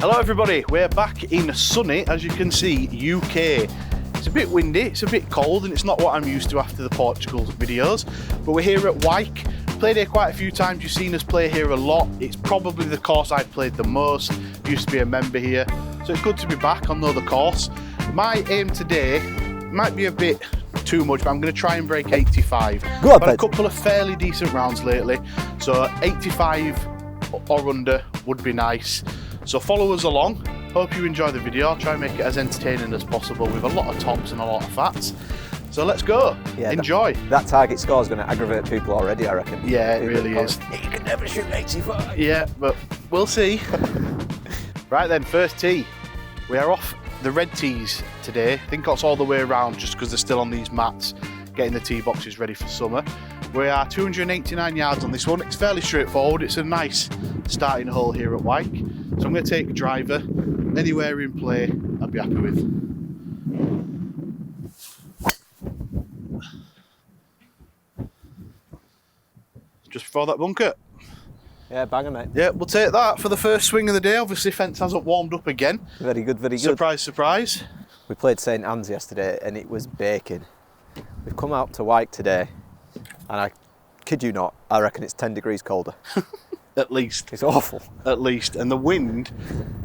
Hello everybody, we're back in sunny, as you can see, UK. It's a bit windy, it's a bit cold, and it's not what I'm used to after the Portugal videos, but we're here at Wike. Played here quite a few times, you've seen us play here a lot. It's probably the course I've played the most, used to be a member here, so it's good to be back on the course. My aim today might be a bit too much, but I'm going to try and break 85. Go on, I've had a couple of fairly decent rounds lately, so 85 or under would be nice. So follow us along. Hope you enjoy the video. I'll try and make it as entertaining as possible with a lot of tops and a lot of fats. So let's go. Yeah, enjoy. That target score is going to aggravate people already, I reckon. Yeah, it really is. You can never shoot 85. Yeah, but we'll see. Right then, first tee. We are off the red tees today. I think that's all the way around just because they're still on these mats, getting the tee boxes ready for summer. We are 289 yards on this one. It's fairly straightforward. It's a nice starting hole here at Wike. So I'm going to take a driver. Anywhere in play, I'd be happy with. Just before that bunker. Yeah, banger, mate. Yeah, we'll take that for the first swing of the day. Obviously, Fents hasn't warmed up again. Very good, very good. Surprise, surprise. We played St Anne's yesterday and it was baking. We've come out to Wike today and I kid you not, I reckon it's 10 degrees colder. At least. It's awful. At least. And the wind,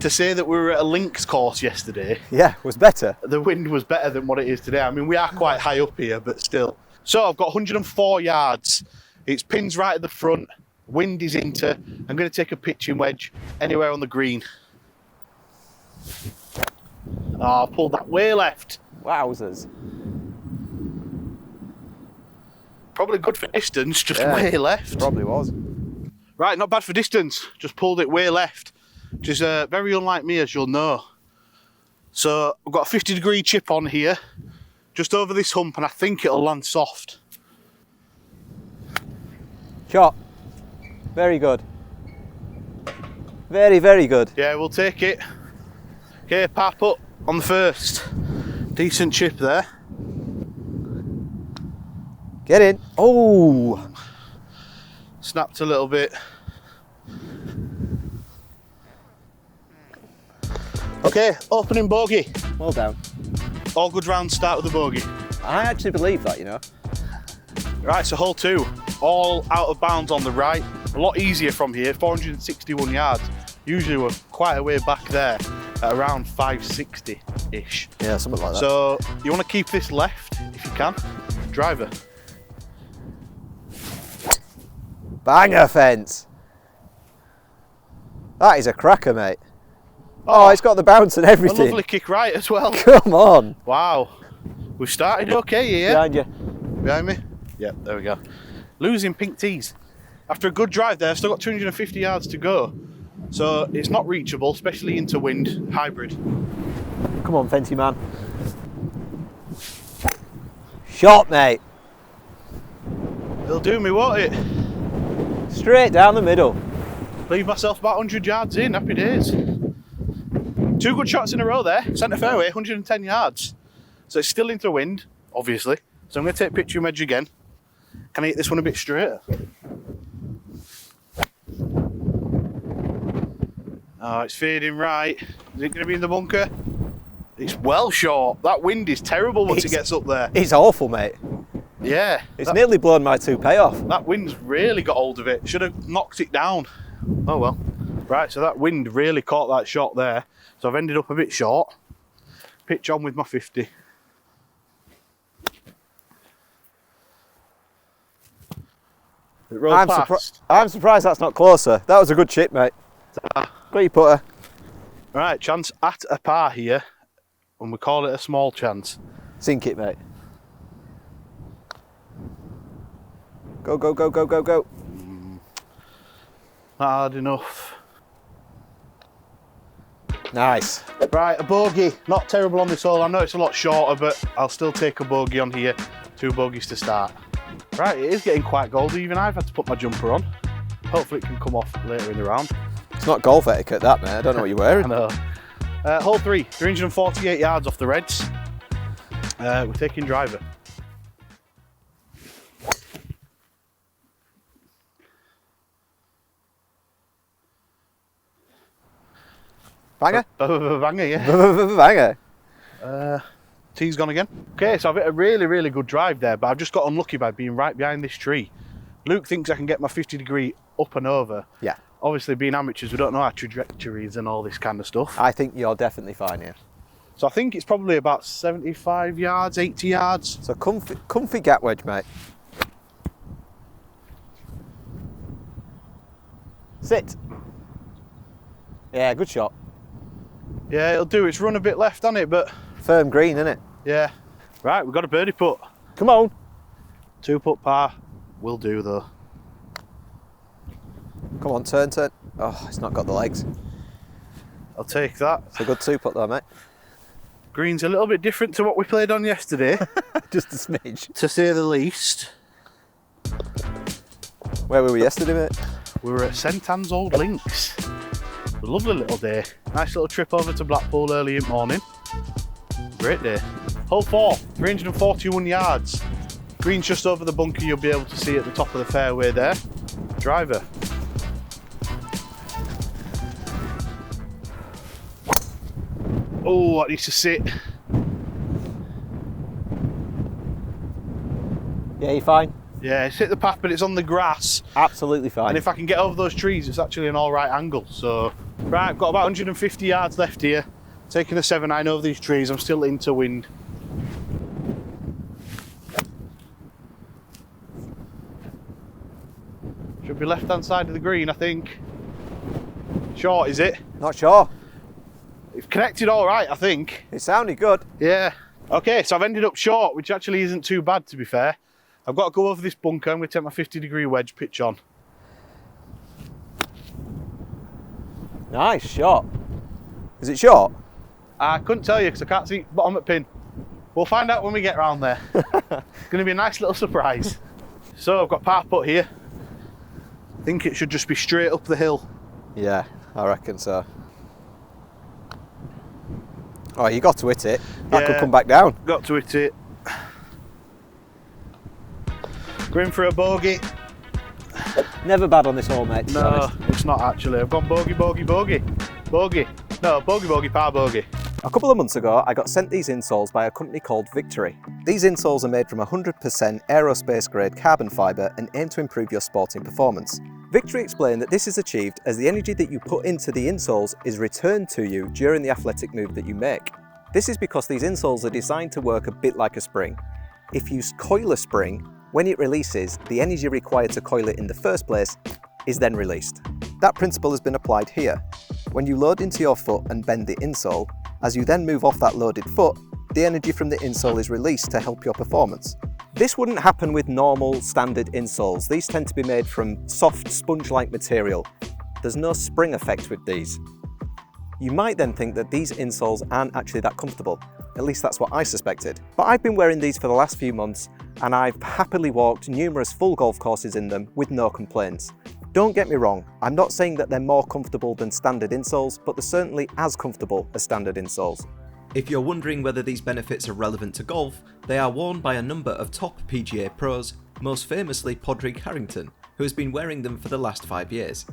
to say that we were at a links course yesterday. Yeah, was better. The wind was better than what it is today. I mean, we are quite high up here, but still. So I've got 104 yards. It's pins right at the front. Wind is into. I'm going to take a pitching wedge anywhere on the green. Oh, I've pulled that way left. Wowzers. Probably good for distance, just way left. Probably was. Right, not bad for distance. Just pulled it way left, which is very unlike me, as you'll know. So I've got a 50-degree chip on here, just over this hump, and I think it'll land soft. Shot. Very good. Very, very good. Yeah, we'll take it. Okay, par putt on the first. Decent chip there. Get in. Oh! Snapped a little bit. Okay, opening bogey. Well done. All good rounds start with a bogey. I actually believe that, you know. Right, so hole 2, all out of bounds on the right. A lot easier from here, 461 yards. Usually we're quite a way back there at around 560-ish. Yeah, something like that. So you want to keep this left if you can. Driver. Banger, Fence. That is a cracker, mate. Oh, it's got the bounce and everything. A lovely kick right as well. Come on. Wow. We've started okay here. Behind you. Behind me? Yep, there we go. Losing pink tees. After a good drive there, I've still got 250 yards to go. So it's not reachable, especially into wind, hybrid. Come on, Fenty man. Shot, mate. It'll do me, won't it? Straight down the middle. Leave myself about 100 yards in, happy days. 2 good shots in a row there. Centre fairway, 110 yards. So it's still into wind, obviously. So I'm going to take pitching wedge again. Can I hit this one a bit straighter? Oh, it's fading right. Is it going to be in the bunker? It's well short. That wind is terrible once it gets up there. It's awful, mate. Yeah. It's nearly blown my toupee off. That wind's really got hold of it. Should have knocked it down. Oh well. Right, so that wind really caught that shot there. So I've ended up a bit short. Pitch on with my 50. It rolled past. I'm surprised that's not closer. That was a good chip, mate. Got your putter. Right, chance at a par here, and we call it a small chance. Sink it, mate. Go, go, go, go, go, go. Not hard enough. Nice. Right, a bogey. Not terrible on this hole. I know it's a lot shorter, but I'll still take a bogey on here. 2 bogeys to start. Right, it is getting quite goldy. Even I've had to put my jumper on. Hopefully it can come off later in the round. It's not golf etiquette, that, mate. I don't know what you're wearing. I know. Hole 3, 348 yards off the reds. We're taking driver. Banger? Banger, yeah. Banger. Tee's gone again. Okay, so I've hit a really, really good drive there, but I've just got unlucky by being right behind this tree. Luke thinks I can get my 50-degree up and over. Yeah. Obviously, being amateurs, we don't know our trajectories and all this kind of stuff. I think you're definitely fine here. So I think it's probably about 75 yards, 80 yards. So comfy gap wedge, mate. Sit. Yeah, good shot. Yeah, it'll do. It's run a bit left on it, but... Firm green, isn't it? Yeah. Right, we've got a birdie putt. Come on. 2-putt par. Will do, though. Come on, turn. Oh, it's not got the legs. I'll take that. It's a good 2-putt though, mate. Green's a little bit different to what we played on yesterday. Just a smidge. To say the least. Where were we yesterday, mate? We were at St Anne's Old Links. A lovely little day. Nice little trip over to Blackpool early in the morning. Great day. Hole 4, 341 yards. Green's just over the bunker you'll be able to see at the top of the fairway there. Driver. Oh, that needs to sit. Yeah, you fine? Yeah, it's hit the path, but it's on the grass. Absolutely fine. And if I can get over those trees, it's actually an all right angle. So, right, I've got about 150 yards left here. Taking a 7-iron over these trees. I'm still into wind. Should be left-hand side of the green, I think. Short, is it? Not sure. It's connected all right, I think. It sounded good. Yeah. Okay, so I've ended up short, which actually isn't too bad, to be fair. I've got to go over this bunker. I'm going to take my 50-degree wedge pitch on. Nice shot. Is it short? I couldn't tell you because I can't see bottom at pin. We'll find out when we get round there. It's going to be a nice little surprise. So I've got par putt here. I think it should just be straight up the hill. Yeah, I reckon so. Oh, you got to hit it. That could come back down. Got to hit it. Going for a bogey. Never bad on this hole, mate, to be No, honest. it's not actually. I've gone bogey, bogey, bogey. Bogey. No, bogey, bogey, par bogey. A couple of months ago, I got sent these insoles by a company called VKTRY. These insoles are made from 100% aerospace-grade carbon fibre and aim to improve your sporting performance. VKTRY explained that this is achieved as the energy that you put into the insoles is returned to you during the athletic move that you make. This is because these insoles are designed to work a bit like a spring. If you coil a spring, when it releases, the energy required to coil it in the first place is then released. That principle has been applied here. When you load into your foot and bend the insole, as you then move off that loaded foot, the energy from the insole is released to help your performance. This wouldn't happen with normal standard insoles. These tend to be made from soft sponge-like material. There's no spring effect with these. You might then think that these insoles aren't actually that comfortable. At least that's what I suspected. But I've been wearing these for the last few months and I've happily walked numerous full golf courses in them with no complaints. Don't get me wrong, I'm not saying that they're more comfortable than standard insoles, but they're certainly as comfortable as standard insoles. If you're wondering whether these benefits are relevant to golf, they are worn by a number of top PGA pros, most famously Padraig Harrington, who has been wearing them for the last 5 years.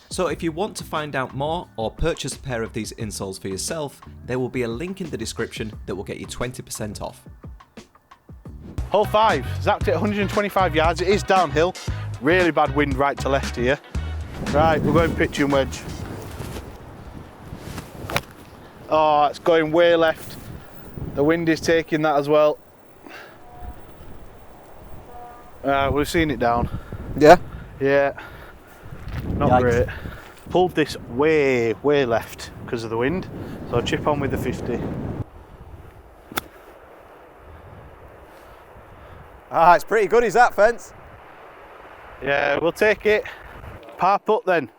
So if you want to find out more or purchase a pair of these insoles for yourself, there will be a link in the description that will get you 20% off. Hole 5, zapped it 125 yards. It is downhill. Really bad wind right to left here. Right, we're going pitch and wedge. Oh, it's going way left. The wind is taking that as well. We've seen it down. Yeah? Yeah. Not Yikes. great. Pulled this way left because of the wind. So I'll chip on with the 50. Ah, it's pretty good, is that, Fents? Yeah, we'll take it. Par putt then.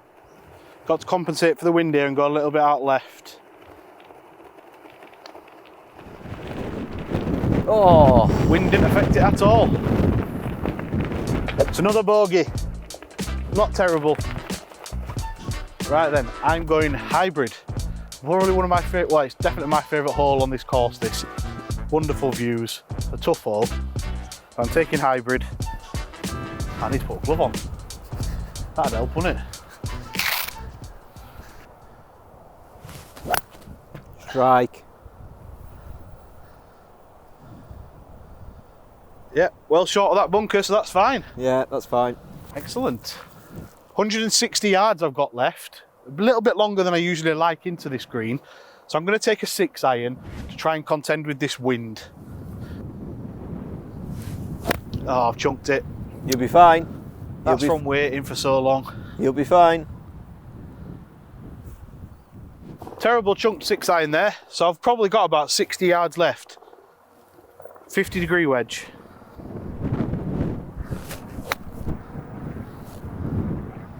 Got to compensate for the wind here and go a little bit out left. Oh, Wind didn't affect it at all. It's another bogey. Not terrible. Right then, I'm going hybrid. Probably one of my favourite, well, it's definitely my favourite hole on this course, this. Wonderful views. A tough hole. I'm taking hybrid. I need to put a glove on. That'd help, wouldn't it? Strike. Yeah, well short of that bunker, so that's fine. Yeah, that's fine. Excellent. 160 yards I've got left. A little bit longer than I usually like into this green. So I'm going to take a 6 iron to try and contend with this wind. Oh, I've chunked it. You'll be fine. That's from waiting for so long. You'll be fine. Terrible chunked 6 iron there. So I've probably got about 60 yards left. 50-degree wedge.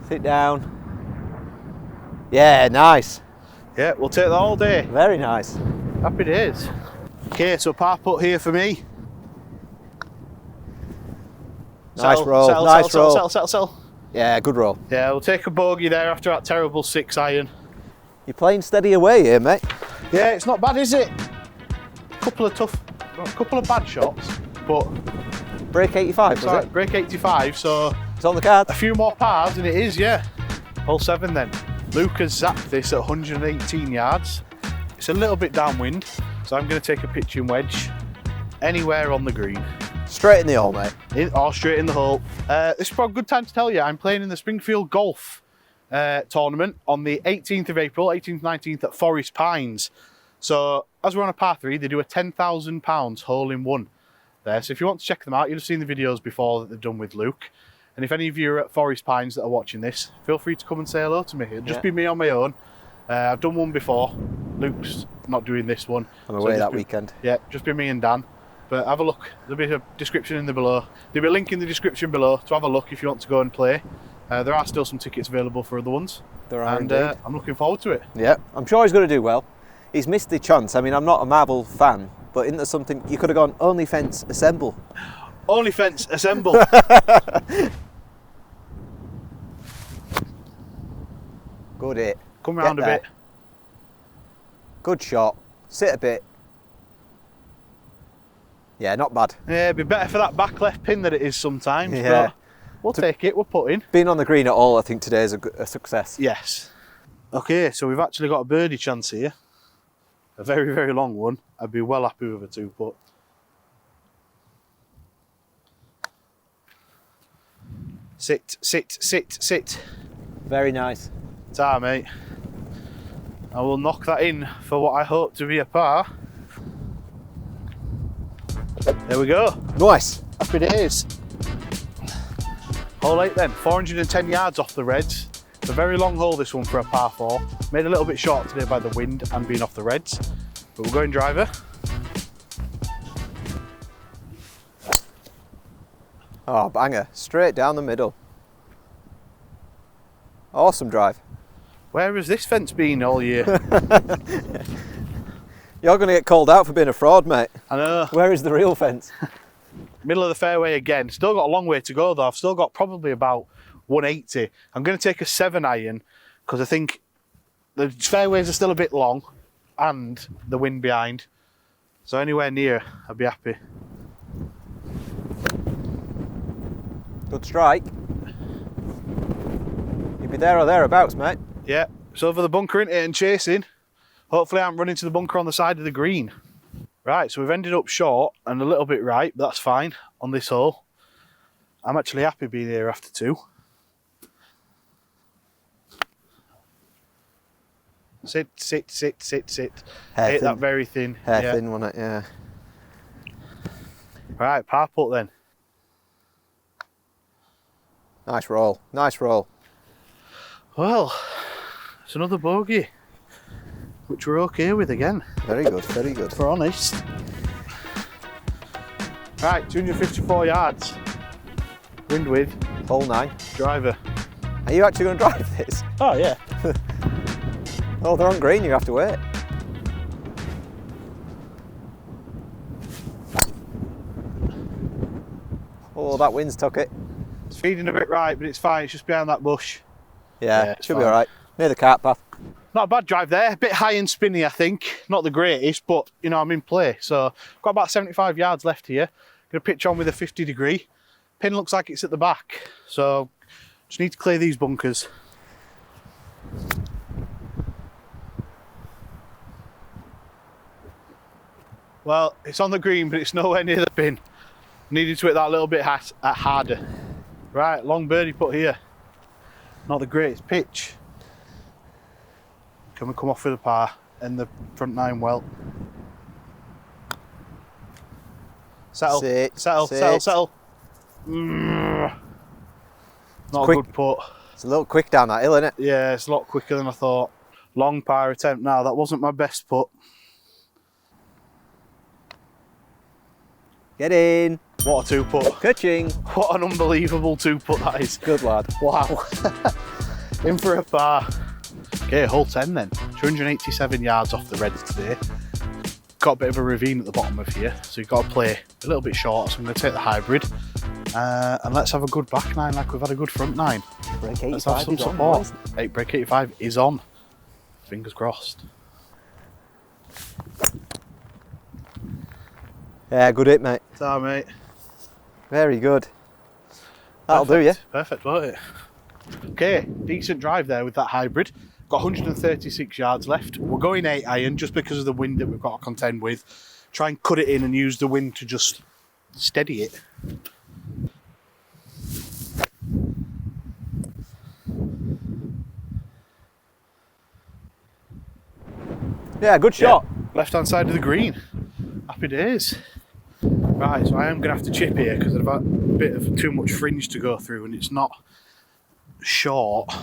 Sit down. Yeah, nice. Yeah, we'll take that all day. Very nice. Happy days. Okay, so par putt here for me. Nice roll. Nice roll. Settle. Yeah, good roll. Yeah, we'll take a bogey there after that terrible 6 iron. You're playing steady away here, mate. Yeah, it's not bad, is it? Couple of bad shots, but Break 85, was it? break 85, so It's on the card. a few more pars and it is, yeah. Hole 7 then. Luke has zapped this at 118 yards. It's a little bit downwind, so I'm going to take a pitching wedge anywhere on the green. Straight in the hole, mate. Or straight in the hole. This is probably a good time to tell you, I'm playing in the Springfield Golf tournament on the 18th of April, 18th, 19th at Forest Pines. So as we're on a par 3, they do a £10,000 hole-in-one there. So if you want to check them out, you'll have seen the videos before that they've done with Luke. And if any of you are at Forest Pines that are watching this, feel free to come and say hello to me. It'll just be me on my own. I've done one before. Luke's not doing this one. I'm away that weekend. Yeah, just be me and Dan. But have a look. There'll be a description in the below. There'll be a link in the description below to have a look if you want to go and play. There are still some tickets available for other ones. There are and indeed. I'm looking forward to it. Yeah, I'm sure he's going to do well. He's missed the chance. I mean, I'm not a Marvel fan, but isn't there something you could have gone? Only Fents assemble. Only Fents assemble. Good hit. Come round a bit. Good shot. Sit a bit. Yeah, not bad. Yeah, it'd be better for that back left pin than it is sometimes. Yeah. But we'll take it. We're putting. Being on the green at all, I think today is a success. Yes. Okay, so we've actually got a birdie chance here. A very, very long one. I'd be well happy with a 2-putt. Sit. Very nice. Ta, mate. I will knock that in for what I hope to be a par. There we go. Nice. Happy days. Hole 8 then, 410 yards off the reds. It's a very long hole, this one, for a par 4. Made a little bit short today by the wind and being off the reds. But we're going driver. Oh, banger. Straight down the middle. Awesome drive. Where has this fence been all year? You're going to get called out for being a fraud, mate. I know. Where is the real fence? Middle of the fairway again. Still got a long way to go though. I've still got probably about 180. I'm going to take a 7 iron because I think the fairways are still a bit long and the wind behind. So anywhere near, I'd be happy. Good strike. You'll be there or thereabouts, mate. Yeah, it's over the bunker, isn't it, and chasing. Hopefully I'm running to the bunker on the side of the green. Right, so we've ended up short and a little bit right, but that's fine on this hole. I'm actually happy being here after 2. Sit. Hair Hit thin. that very thin. Hair thin, wasn't it? Yeah. Right, par putt then. Nice roll. Nice roll. Well, it's another bogey, which we're okay with again. Very good. Very good. If we're honest. Right, 254 yards. Wind with. Hole 9. Driver. Are you actually going to drive this? Oh yeah. Oh, they're on green. You have to wait. Oh, that wind's took it. It's feeding a bit right, but it's fine. It's just behind that bush. Yeah, it's should fine. be all right. Near the cart path. Not a bad drive there. A bit high and spinny, I think. Not the greatest, but you know, I'm in play. So got about 75 yards left here. Gonna pitch on with a 50-degree. Pin looks like it's at the back. So just need to clear these bunkers. Well, it's on the green, but it's nowhere near the pin. Needed to hit that a little bit harder. Right, long birdie putt here. Not the greatest pitch. Can we come off with a par? End the front nine well. Settle, Sit, settle, sit. settle, settle. Not a quick. good putt. It's a little quick down that hill, isn't it? Yeah, it's a lot quicker than I thought. Long par attempt now. That wasn't my best putt. Get in. What a two putt. Catching. What an unbelievable two putt that is. Good lad. Wow. In for a par. Okay, hole 10 then. 287 yards off the reds today. Got a bit of a ravine at the bottom of here, so you've got to play a little bit short, so I'm going to take the hybrid. And let's have a good back nine like we've had a good front nine. Break Let's have 85 some is on, support. boys. Break 85 is on. Fingers crossed. Yeah, good hit, mate. Ta, mate. Very good. That'll do you. Perfect, won't it? Okay, decent drive there with that hybrid. Got 136 yards left. We're going 8 iron just because of the wind that we've got to contend with. Try and cut it in and use the wind to just steady it. Yeah, good shot. Left hand side of the green. Happy days. Right, so I am going to have to chip here because I've got a bit of too much fringe to go through and it's not short.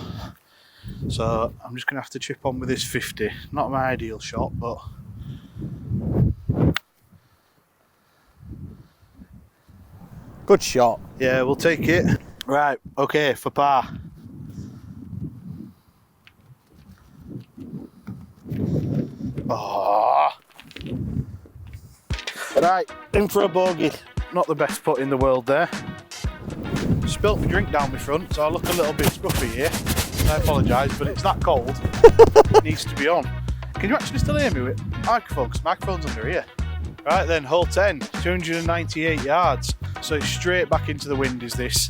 So I'm just going to have to chip on with this 50. Not my ideal shot, but... Good shot. yeah, we'll take it. Right, okay, for par. Oh. Right, in for a bogey. Not the best putt in the world there. Spilt my drink down my front, so I look a little bit scruffy here. I apologise, but it's that cold. It needs to be on. Can you actually still hear me with microphone? Because microphone's under here. Right then, hole 10, 298 yards. So it's straight back into the wind is this.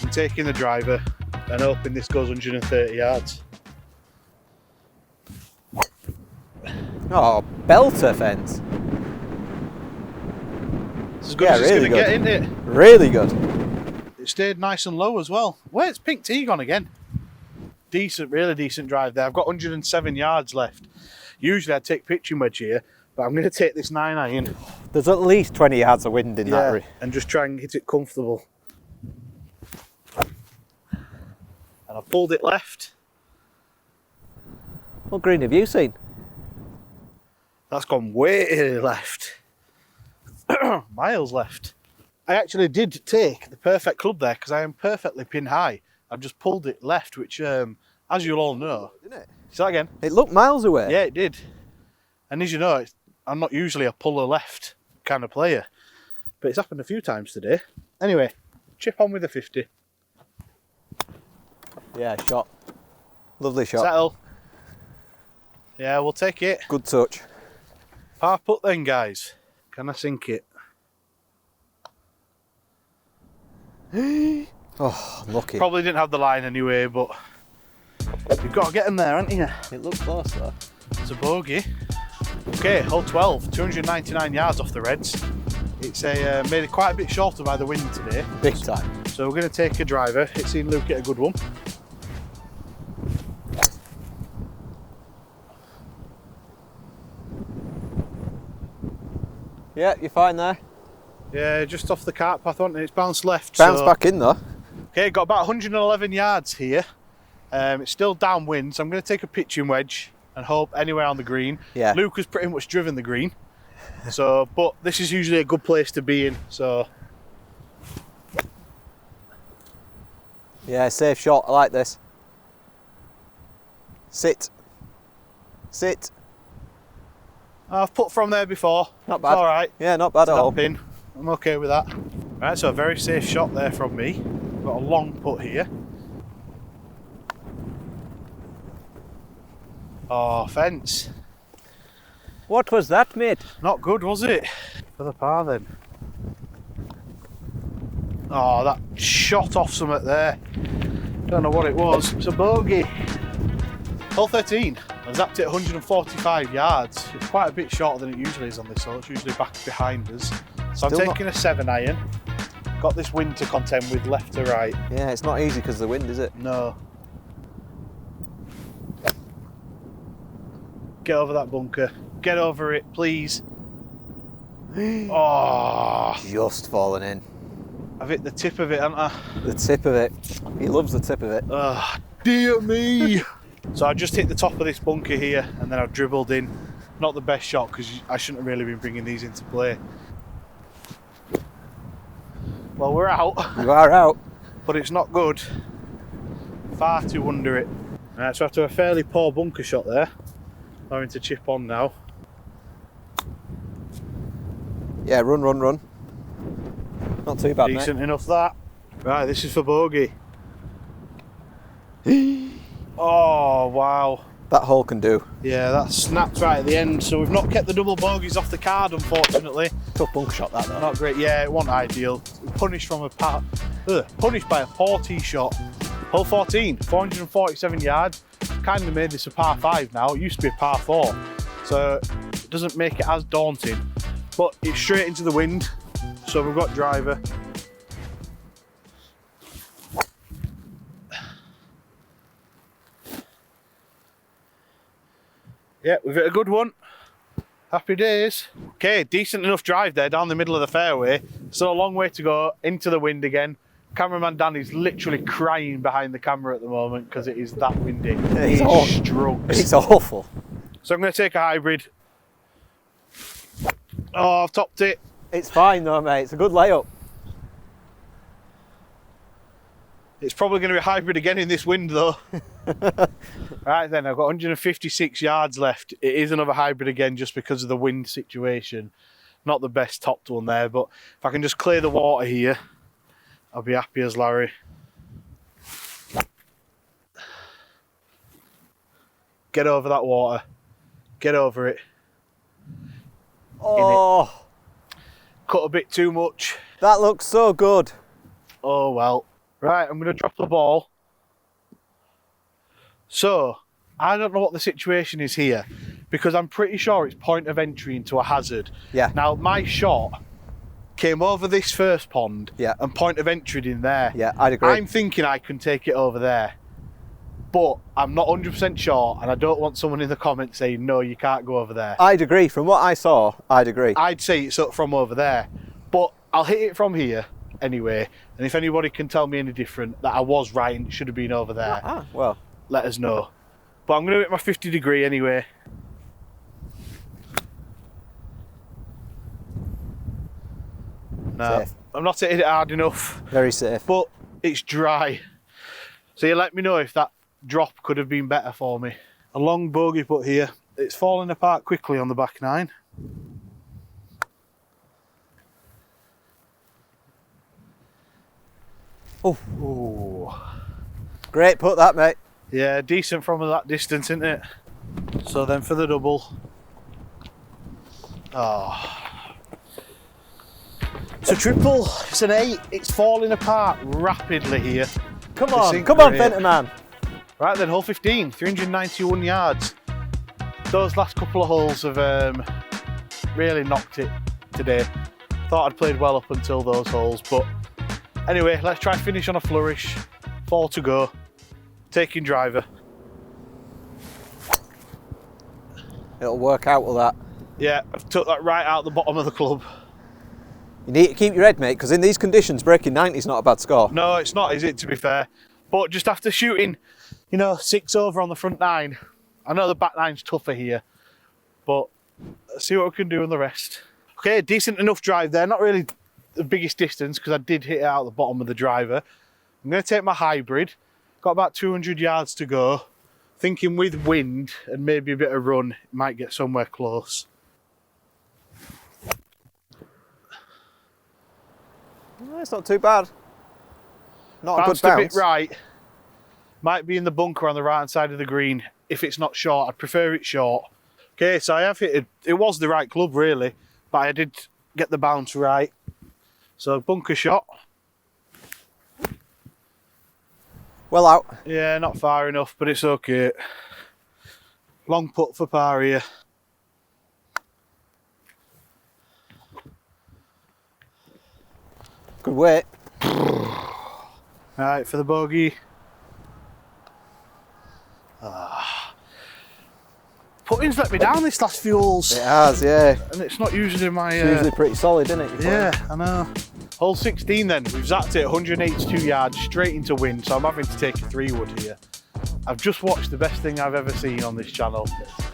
I'm taking the driver and hoping this goes 130 yards. Oh, belter Fents. It's as good Yeah, as it's really going to good. get, isn't it? Really good. It stayed nice and low as well. Where's Pink Tea gone again? Decent, really decent drive there. I've got 107 yards left. Usually I'd take pitching wedge here, but I'm going to take this 9 iron. There's at least 20 yards of wind in that. And just try and hit it comfortable. And I pulled it left. What green have you seen? That's gone way left. Miles left. I actually did take the perfect club there because I am perfectly pin high. I've just pulled it left, which, as you'll all know, Didn't it? say that again. It looked miles away. Yeah, it did. And as you know, I'm not usually a puller left kind of player, but it's happened a few times today. Anyway, chip on with the 50. Yeah, shot. Lovely shot. Settle. Yeah, we'll take it. Good touch. Par putt then, guys. Can I sink it? Oh, lucky. Probably didn't have the line anyway, but you've got to get them there, haven't you? It looked close though. It's a bogey. Okay, hole 12, 299 yards off the reds. It's made it quite a bit shorter by the wind today. Big time. So we're going to take a driver. It's seen Luke get a good one. Yeah, you're fine there. Yeah, just off the cart path, and it's bounced left. Bounce so... back in though. Okay, got about 111 yards here. It's still downwind, so I'm going to take a pitching wedge and hope anywhere on the green. Yeah. Luke has pretty much driven the green. So, but this is usually a good place to be in, so... Yeah, safe shot. I like this. Sit. Sit. I've put from there before. Not bad. It's all right. Yeah, not bad at all. Snap in. I'm okay with that. Right, so a very safe shot there from me. Got a long putt here. Oh, fence. What was that, mate? Not good, was it? For the par then. Oh, that shot off something there. Don't know what it was. It's a bogey. Hole 13, I zapped it 145 yards. It's quite a bit shorter than it usually is on this hole. It's usually back behind us. So I'm taking a 7-iron. Got this wind to contend with left to right. Yeah, it's not easy because of the wind, is it? No. Get over that bunker. Get over it, please. Oh. Just fallen in. I've hit the tip of it, haven't I? The tip of it. He loves the tip of it. Oh, dear me. So I just hit the top of this bunker here and then I've dribbled in. Not the best shot because I shouldn't have really been bringing these into play. Well, we're out. You are out. But it's not good. Far too under it. Right, so after a fairly poor bunker shot there, having to chip on now. Yeah, run, run, run. Not too bad, Decent mate. enough that. Right, this is for bogey. Oh, wow. That hole can do. Yeah, that snapped right at the end, so we've not kept the double bogeys off the card, unfortunately. Tough bunker shot, that though. Not great. Yeah, it wasn't ideal. Punished from a punished by a poor tee shot. Hole 14, 447 yards. Kind of made this a par 5 now. It used to be a par 4, so it doesn't make it as daunting. But it's straight into the wind, so we've got driver. Yeah, we've hit a good one. Happy days. Okay, decent enough drive there down the middle of the fairway. Still a long way to go, into the wind again. Cameraman Dan is literally crying behind the camera at the moment because it is that windy. It's It's awful. So I'm going to take a hybrid. Oh, I've topped it. It's fine though, mate. It's a good layup. It's probably going to be a hybrid again in this wind though. Right then, I've got 156 yards left. It is another hybrid again just because of the wind situation. Not the best topped one there, but if I can just clear the water here, I'll be happy as Larry. Get over that water. Get over it. Oh, Cut a bit too much. that looks so good. Oh well. Right, I'm going to drop the ball. So, I don't know what the situation is here because I'm pretty sure it's point of entry into a hazard. Yeah. Now, my shot came over this first pond and point of entry in there. Yeah, I'd agree. I'm thinking I can take it over there, but I'm not 100% sure, and I don't want someone in the comments saying, no, you can't go over there. I'd agree. From what I saw, I'd agree. I'd say it's up from over there, but I'll hit it from here anyway, and if anybody can tell me any different, that I was right and it should have been over there, Well, let us know. But I'm going to hit my 50 degree anyway. No, safe. I'm not hitting it hard enough, Very safe. but it's dry. So you let me know if that drop could have been better for me. A long bogey putt here. It's falling apart quickly on the back nine. Oh, Ooh. great putt that, mate. Yeah, decent from that distance, isn't it? So then for the double. Oh. It's a triple, it's an 8. It's falling apart rapidly here. Come This on, ain't come on, great. Fenter man. Right then, hole 15, 391 yards. Those last couple of holes have really knocked it today. Thought I'd played well up until those holes, but anyway, let's try finish on a flourish. 4 to go. Taking driver. It'll work out with that. Yeah, I've took that right out the bottom of the club. You need to keep your head, mate, because in these conditions, breaking 90 is not a bad score. No, it's not, is it, to be fair? But just after shooting, 6 over on the front 9, I know the back 9's tougher here, but let's see what we can do in the rest. Okay, decent enough drive there. Not really the biggest distance because I did hit it out the bottom of the driver. I'm going to take my hybrid. Got about 200 yards to go. Thinking with wind and maybe a bit of run, it might get somewhere close. No, it's not too bad. Not Bounced a good a bounce. bit right. Might be in the bunker on the right hand side of the green. If it's not short, I'd prefer it short. Okay, so I have hit it was the right club really, but I did get the bounce right. So bunker shot. Well out. Yeah, not far enough, but it's okay. Long putt for par here. Good weight. Right, for the bogey. Putting's let me down this last few holes. It has, yeah. And it's not usually my... It's usually pretty solid, isn't it? Yeah, I know. Hole 16 then, we've zapped it 182 yards straight into wind, so I'm having to take a 3-wood here. I've just watched the best thing I've ever seen on this channel.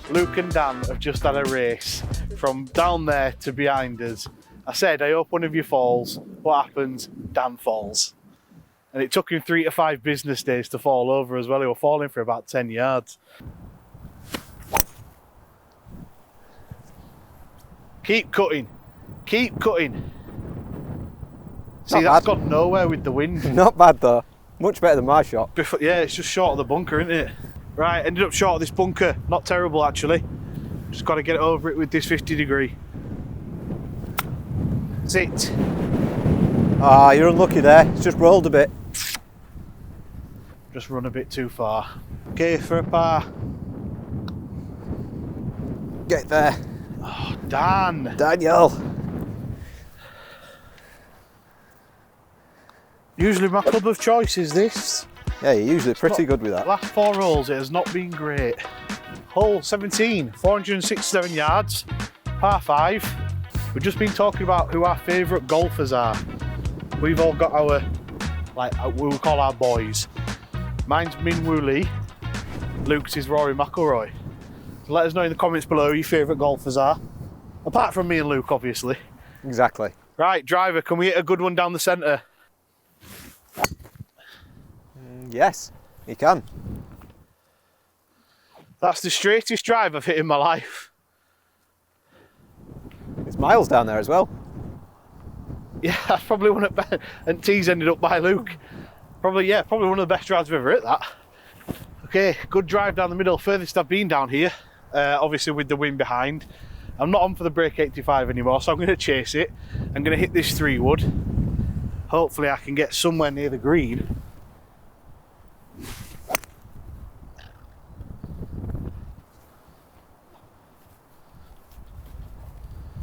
Luke and Dan have just had a race from down there to behind us. I said, I hope one of you falls. What happens? Dan falls. And it took him 3 to 5 business days to fall over as well. He was falling for about 10 yards. Keep cutting. Keep cutting. See, that's gone nowhere with the wind. Not bad though. Much better than my shot. Yeah, it's just short of the bunker, isn't it? Right, ended up short of this bunker. Not terrible, actually. Just got to get over it with this 50 degree. That's it. Ah, you're unlucky there. It's just rolled a bit. Just run a bit too far. Okay, for a par. Get there. Oh, Dan. Daniel. Usually my club of choice is this. Yeah, you're usually pretty good with that. Last 4 holes, it has not been great. Hole 17, 467 yards, par 5. We've just been talking about who our favourite golfers are. We've all got our, like, we will call our boys. Mine's Min Woo Lee. Luke's is Rory McIlroy. So let us know in the comments below who your favourite golfers are. Apart from me and Luke, obviously. Exactly. Right, driver, can we hit a good one down the centre? Yes, you can. That's the straightest drive I've hit in my life. It's miles down there as well. Yeah, that's probably one of the and tees ended up by Luke. Probably one of the best drives I've ever hit that. Okay, good drive down the middle, furthest I've been down here, obviously with the wind behind. I'm not on for the break 85 anymore, so I'm going to chase it. I'm going to hit this 3-wood. Hopefully I can get somewhere near the green.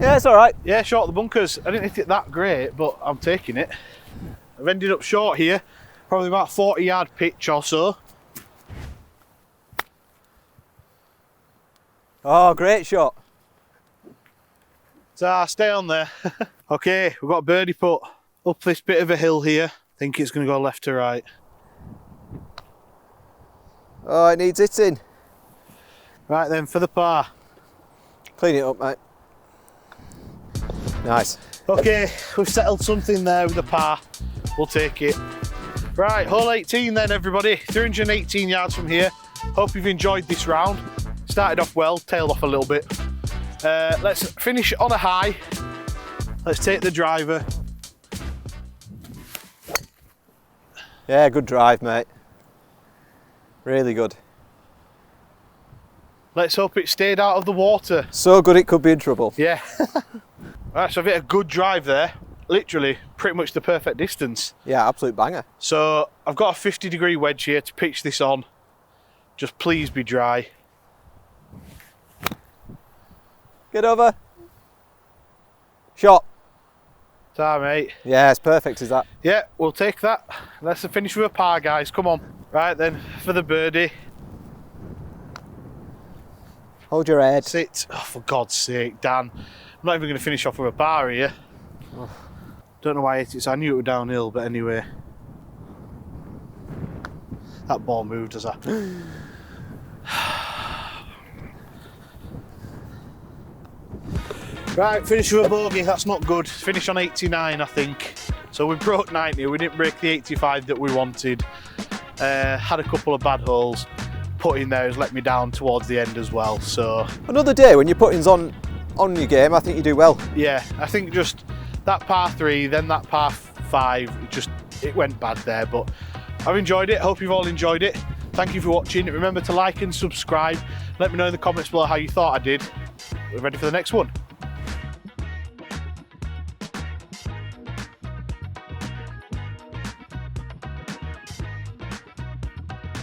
Yeah, it's all right. Yeah, short of the bunkers. I didn't hit it that great, but I'm taking it. I've ended up short here, probably about 40-yard pitch or so. Oh, great shot. So stay on there. Okay, we've got a birdie putt up this bit of a hill here. I think it's going to go left to right. Oh, it needs hitting. Right then, for the par. Clean it up, mate. Nice. Okay, we've settled something there with the par. We'll take it. Right, hole 18 then, everybody. 318 yards from here. Hope you've enjoyed this round. Started off well, tailed off a little bit. Let's finish on a high. Let's take the driver. Yeah, good drive, mate. Really good. Let's hope it stayed out of the water. So good it could be in trouble. Yeah. Right, so I've hit a good drive there. Literally, pretty much the perfect distance. Yeah, absolute banger. So I've got a 50 degree wedge here to pitch this on. Just please be dry. Get over. Shot. Ta, mate. Yeah, it's perfect, is that? Yeah, we'll take that. Let's finish with a par, guys. Come on. Right then, for the birdie. Hold your head. Sit. Oh, for God's sake, Dan. I'm not even going to finish off with a par here. Oh. Don't know why I hit it, so I knew it was downhill, but anyway. That ball moved as I... Right, finish with a bogey. That's not good. Finish on 89, I think. So we broke 90. We didn't break the 85 that we wanted. Had a couple of bad holes. Putting there has let me down towards the end as well. So another day when your putting's on your game, I think you do well. Yeah, I think just that par 3, then that par 5, it went bad there. But I've enjoyed it. Hope you've all enjoyed it. Thank you for watching. Remember to like and subscribe. Let me know in the comments below how you thought I did. We're ready for the next one.